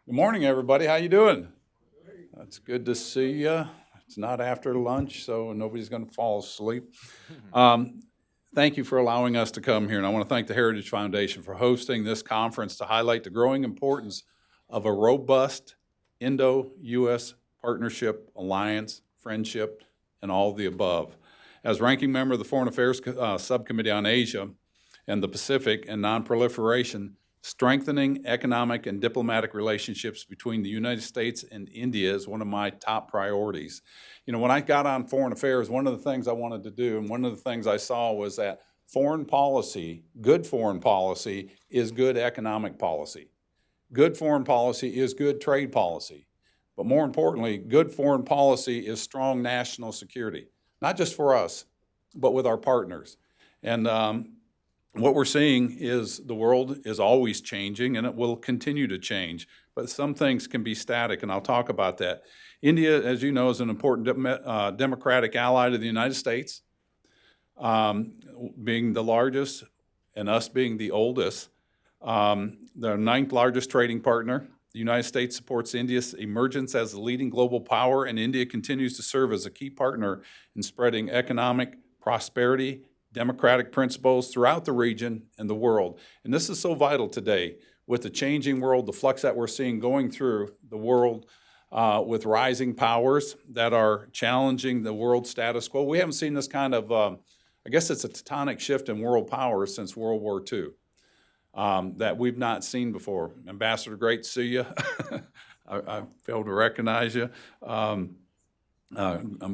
Good morning, everybody. How you doing? It's good to see you. It's not after lunch, so nobody's going to fall asleep. Um, Thank you for allowing us to come here, and I want to thank the Heritage Foundation for hosting this conference to highlight the growing importance of a robust Indo-U.S. partnership, alliance, friendship, and all of the above. As ranking member of the Foreign Affairs Subcommittee on Asia and the Pacific and Nonproliferation, strengthening economic and diplomatic relationships between the United States and India is one of my top priorities. You know, when I got on foreign affairs, one of the things I wanted to do, and one of the things I saw was that foreign policy, good foreign policy, is good economic policy. Good foreign policy is good trade policy. But more importantly, good foreign policy is strong national security, not just for us, but with our partners. And what we're seeing is the world is always changing, and it will continue to change. But some things can be static, and I'll talk about that. India, as you know, is an important democratic ally to the United States, being the largest and us being the oldest. The ninth largest trading partner. The United States supports India's emergence as the leading global power, and India continues to serve as a key partner in spreading economic prosperity, democratic principles throughout the region and the world. And this is so vital today with the changing world, the flux that we're seeing going through the world with rising powers that are challenging the world status quo. We haven't seen this kind of, I guess it's a tectonic shift in world power since World War II that we've not seen before. Ambassador, great to see you. I failed to recognize you. I'm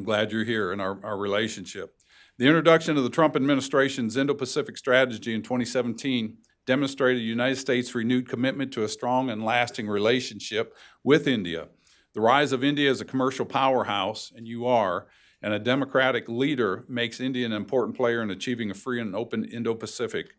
glad you're here in our relationship. The introduction of the Trump administration's Indo-Pacific strategy in 2017 demonstrated the United States' renewed commitment to a strong and lasting relationship with India. The rise of India as a commercial powerhouse, and you are, and a democratic leader makes India an important player in achieving a free and open Indo-Pacific.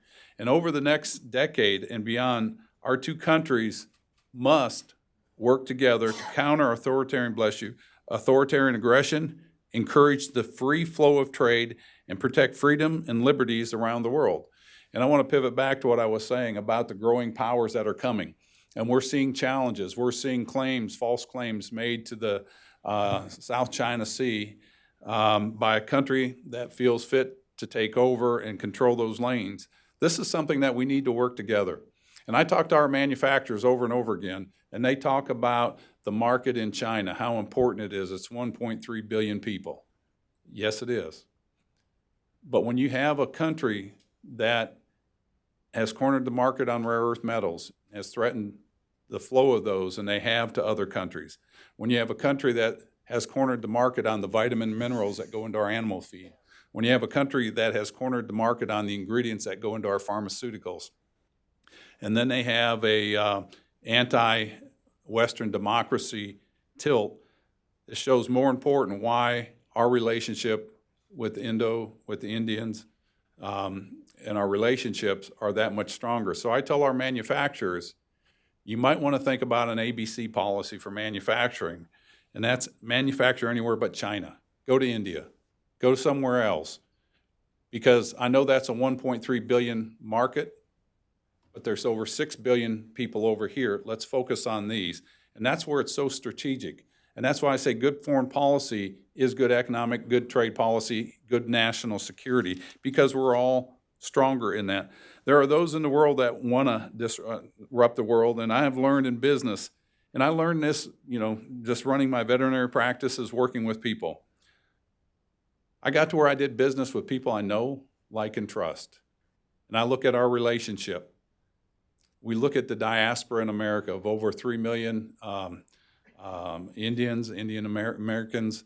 And over the next decade and beyond, our two countries must work together to counter authoritarian aggression, encourage the free flow of trade, and protect freedom and liberties around the world. And I want to pivot back to what I was saying about the growing powers that are coming. And we're seeing challenges. We're seeing claims, false claims made to the South China Sea by a country that feels fit to take over and control those lanes. This is something that we need to work together. And I talk to our manufacturers over and over again, and they talk about the market in China, how important it is. It's 1.3 billion people. Yes, it is. But when you have a country that has cornered the market on rare earth metals, has threatened the flow of those, and they have to other countries. When you have a country that has cornered the market on the vitamin and minerals that go into our animal feed. When you have a country that has cornered the market on the ingredients that go into our pharmaceuticals. And then they have a anti-Western democracy tilt. It shows more important why our relationship with the Indians, and our relationships are that much stronger. So I tell our manufacturers, you might want to think about an ABC policy for manufacturing, and that's manufacture anywhere but China. Go to India. Go somewhere else. Because I know that's a 1.3 billion market, but there's over 6 billion people over here. Let's focus on these. And that's where it's so strategic. And that's why I say good foreign policy is good economic, good trade policy, good national security, because we're all stronger in that. There are those in the world that want to disrupt the world, and I have learned in business, and I learned this, just running my veterinary practices, working with people. I got to where I did business with people I know, like, and trust. And I look at our relationship. We look at the diaspora in America of over 3 million Indians, Indian Americans,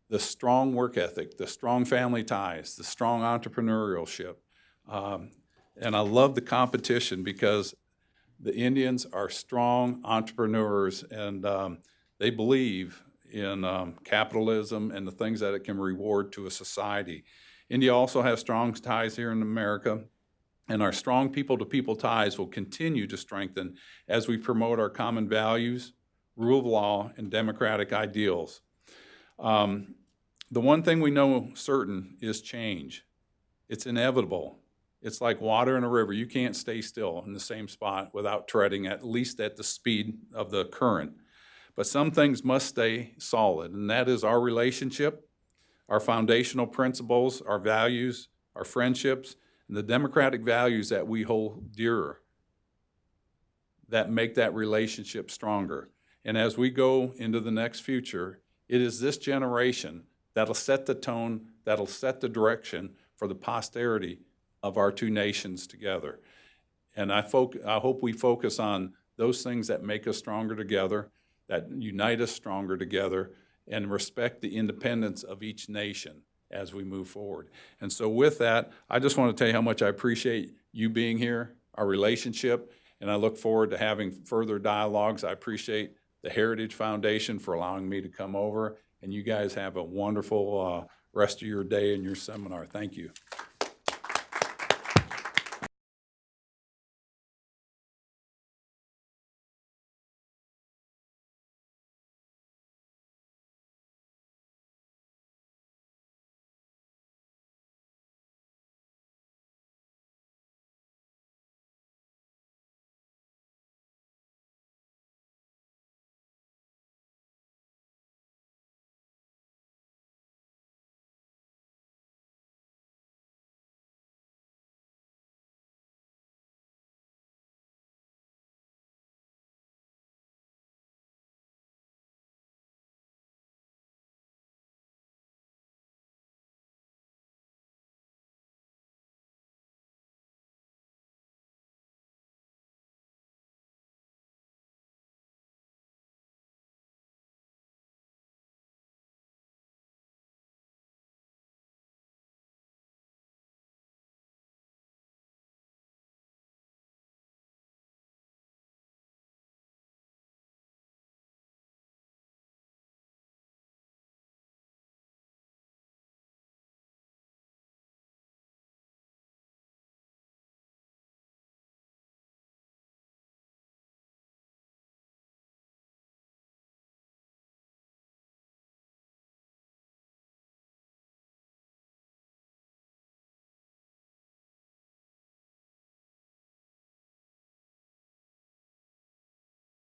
the strong work ethic, the strong family ties, the strong entrepreneurship. And I love the competition because the Indians are strong entrepreneurs, and they believe in capitalism and the things that it can reward to a society. India also has strong ties here in America, and our strong people-to-people ties will continue to strengthen as we promote our common values, rule of law, and democratic ideals. The one thing we know certain is change. It's inevitable. It's like water in a river. You can't stay still in the same spot without treading at least at the speed of the current. But some things must stay solid, and that is our relationship, our foundational principles, our values, our friendships, and the democratic values that we hold dearer that make that relationship stronger. And as we go into the next future, it is this generation that'll set the tone, that'll set the direction for the posterity of our two nations together. And I hope we focus on those things that make us stronger together, that unite us stronger together, and respect the independence of each nation as we move forward. And so with that, I just want to tell you how much I appreciate you being here, our relationship, and I look forward to having further dialogues. I appreciate the Heritage Foundation for allowing me to come over, and you guys have a wonderful rest of your day and your seminar. Thank you.